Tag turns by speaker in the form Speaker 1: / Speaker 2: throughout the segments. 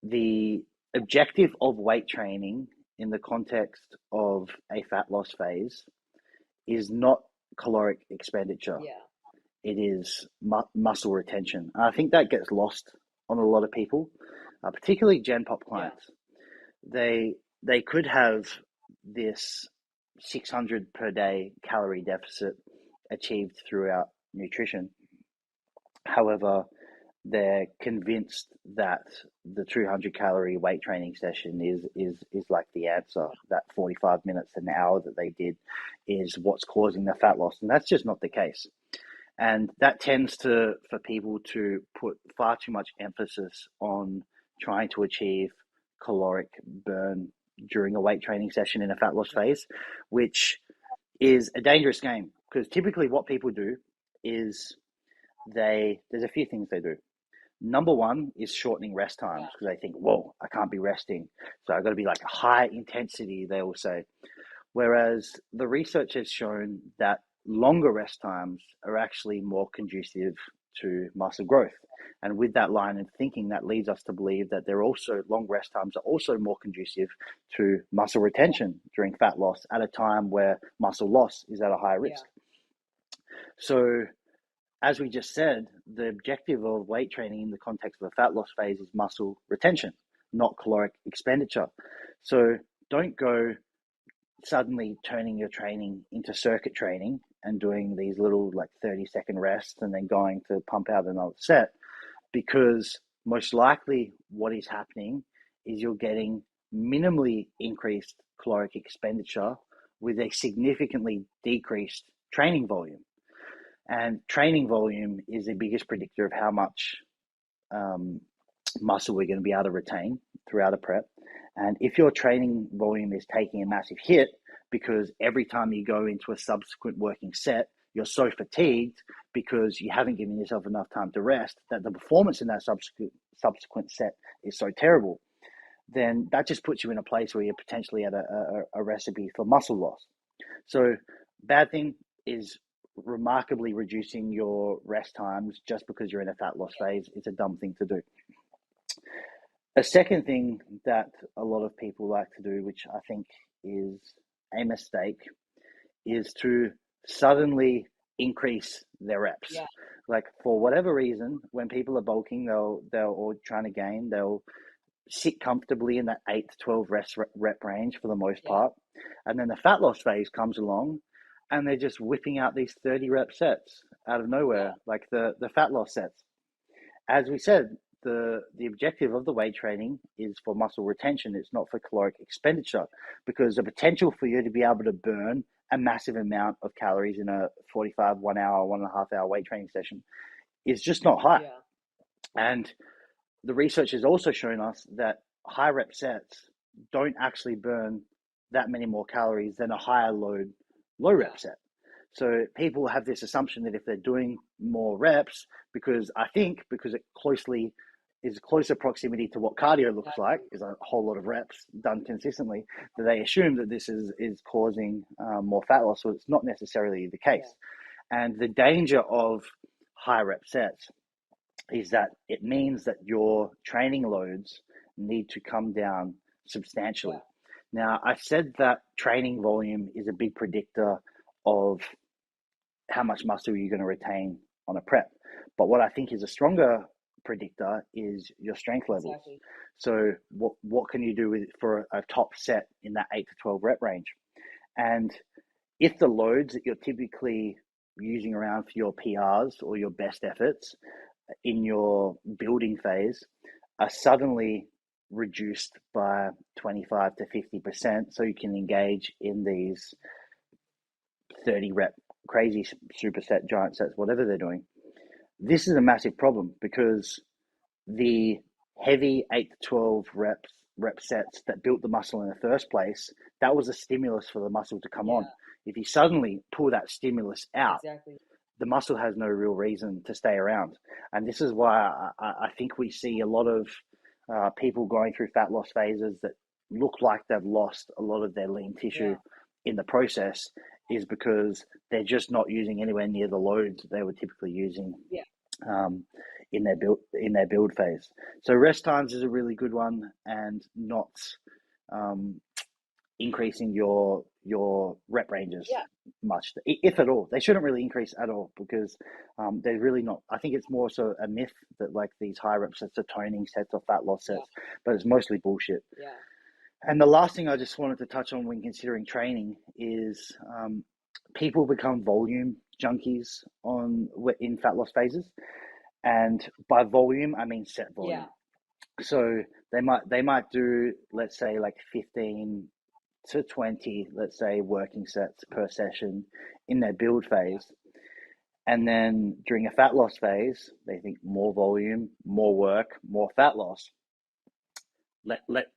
Speaker 1: the objective of weight training in the context of a fat loss phase is not caloric expenditure.
Speaker 2: Yeah.
Speaker 1: It is muscle retention. And I think that gets lost on a lot of people, particularly Gen Pop
Speaker 2: Yeah.
Speaker 1: clients. They could have this 600 per day calorie deficit achieved throughout nutrition. However, they're convinced that the 200 calorie weight training session is like the answer. That 45 minutes an hour that they did is what's causing the fat loss, and that's just not the case. And that tends to for people to put far too much emphasis on trying to achieve caloric burn during a weight training session in a fat loss phase, which is a dangerous game because typically what people do is there's a few things they do. Number one is shortening rest times
Speaker 2: Yeah.
Speaker 1: because they think, whoa, I can't be resting. So I've got to be like high intensity, they will say. Whereas the research has shown that longer rest times are actually more conducive to muscle growth. And with that line of thinking, that leads us to believe that long rest times are also more conducive to muscle retention during fat loss at a time where muscle loss is at a higher
Speaker 2: Yeah.
Speaker 1: risk. So as we just said, the objective of weight training in the context of a fat loss phase is muscle retention, not caloric expenditure. So don't go suddenly turning your training into circuit training and doing these little like 30-second rests and then going to pump out another set, because most likely what is happening is you're getting minimally increased caloric expenditure with a significantly decreased training volume. And training volume is the biggest predictor of how much muscle we're going to be able to retain throughout a prep. And if your training volume is taking a massive hit because every time you go into a subsequent working set, you're so fatigued because you haven't given yourself enough time to rest that the performance in that subsequent set is so terrible, then that just puts you in a place where you're potentially at a recipe for muscle loss. So bad thing is remarkably reducing your rest times just because you're in a fat loss phase. It's a dumb thing to do. A second thing that a lot of people like to do, which I think is a mistake, is to suddenly increase their reps.
Speaker 2: Yeah.
Speaker 1: Like for whatever reason, when people are bulking, they'll or trying to gain, they'll sit comfortably in that 8 to 12 rep range for the most part. And then the fat loss phase comes along and they're just whipping out these 30 rep sets out of nowhere, like the fat loss sets. As we said, the objective of the weight training is for muscle retention. It's not for caloric expenditure, because the potential for you to be able to burn a massive amount of calories in a 45, 1 hour, 1.5 hour weight training session is just not high.
Speaker 2: Yeah.
Speaker 1: And the research has also shown us that high rep sets don't actually burn that many more calories than a higher load low rep set. So people have this assumption that if they're doing more reps, because it is closer proximity to what cardio looks like, is a whole lot of reps done consistently, that they assume that this is causing more fat loss. So it's not necessarily the case. And the danger of high rep sets is that it means that your training loads need to come down substantially. Now, I said that training volume is a big predictor of how much muscle you're going to retain on a prep. But what I think is a stronger predictor is your strength levels.
Speaker 2: Exactly.
Speaker 1: So what can you do for a top set in that 8 to 12 rep range? And if the loads that you're typically using around for your PRs or your best efforts in your building phase are suddenly reduced by 25 to 50%, so you can engage in these 30 rep crazy superset, giant sets, whatever they're doing. This is a massive problem because the heavy 8 to 12 rep sets that built the muscle in the first place, that was a stimulus for the muscle to come on. If you suddenly pull that stimulus out, the muscle has no real reason to stay around. And this is why I think we see a lot of people going through fat loss phases that look like they've lost a lot of their lean tissue in the process, is because they're just not using anywhere near the loads they were typically using in their build phase. So rest times is a really good one, and not increasing your rep ranges much, if at all. They shouldn't really increase at all, because they're really not. I think it's more so a myth that like these high rep sets are toning sets or fat loss sets, but it's mostly bullshit.
Speaker 2: Yeah.
Speaker 1: And the last thing I just wanted to touch on when considering training is people become volume junkies in fat loss phases, and by volume I mean set volume. So they might do, let's say, like 15 to 20, let's say, working sets per session in their build phase. And then during a fat loss phase, they think more volume, more work, more fat loss.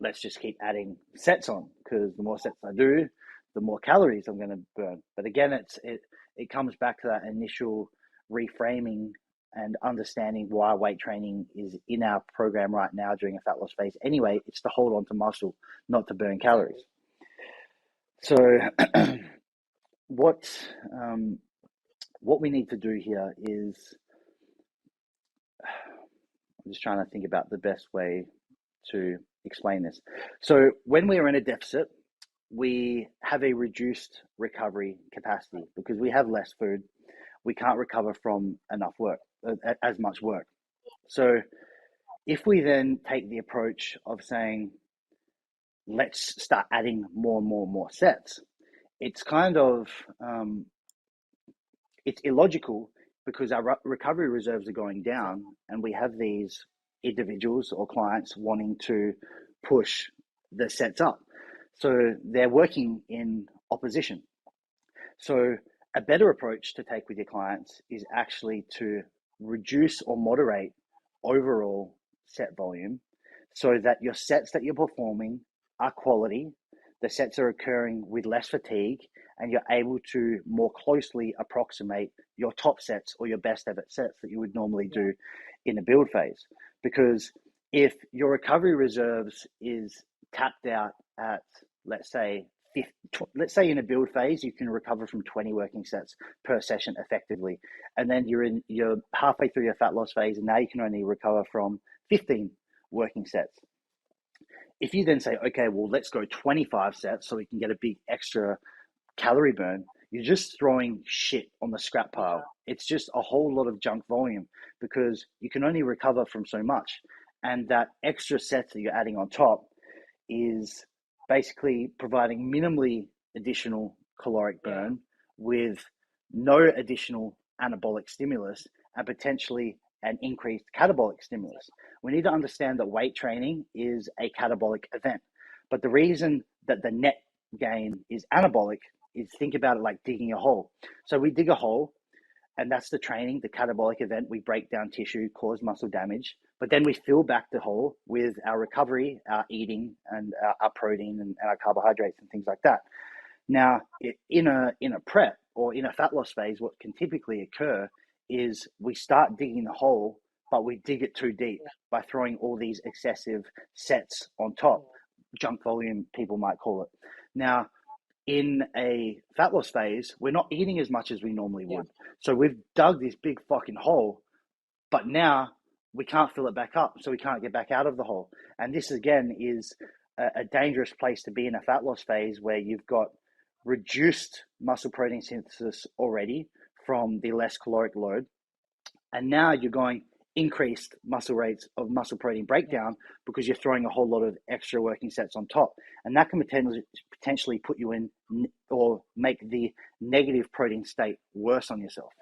Speaker 1: Let's just keep adding sets on, because the more sets I do, the more calories I'm going to burn. But again, it comes back to that initial reframing and understanding why weight training is in our program right now during a fat loss phase. Anyway, it's to hold on to muscle, not to burn calories. So what we need to do here is, I'm just trying to think about the best way to explain this. So when we are in a deficit, we have a reduced recovery capacity because we have less food. We can't recover from as much work. So if we then take the approach of saying, let's start adding more and more sets, it's kind of it's illogical, because our recovery reserves are going down, and we have these individuals or clients wanting to push the sets up. So they're working in opposition. So a better approach to take with your clients is actually to reduce or moderate overall set volume, so that your sets that you're performing are quality, the sets are occurring with less fatigue, and you're able to more closely approximate your top sets or your best ever sets that you would normally do in a build phase. Because if your recovery reserves is tapped out at, let's say in a build phase, you can recover from 20 working sets per session effectively. And then you're halfway through your fat loss phase, and now you can only recover from 15 working sets. If you then say, okay, well, let's go 25 sets so we can get a big extra calorie burn, you're just throwing shit on the scrap pile. It's just a whole lot of junk volume, because you can only recover from so much. And that extra sets that you're adding on top is basically providing minimally additional caloric burn with no additional anabolic stimulus, and potentially an increased catabolic stimulus. We need to understand that weight training is a catabolic event. But the reason that the net gain is anabolic is, think about it like digging a hole. So we dig a hole, and that's the training, the catabolic event. We break down tissue, cause muscle damage, but then we fill back the hole with our recovery, our eating, and our protein and our carbohydrates and things like that. Now, in a prep or in a fat loss phase, what can typically occur is we start digging the hole, but we dig it too deep by throwing all these excessive sets on top. Junk volume, people might call it. Now, in a fat loss phase, we're not eating as much as we normally would. So we've dug this big fucking hole, but now we can't fill it back up, so we can't get back out of the hole. And this, again, is a dangerous place to be in a fat loss phase, where you've got reduced muscle protein synthesis already from the less caloric load, and now you're going increased muscle rates of muscle protein breakdown, because you're throwing a whole lot of extra working sets on top, and that can potentially put you in, or make the negative protein state worse on yourself.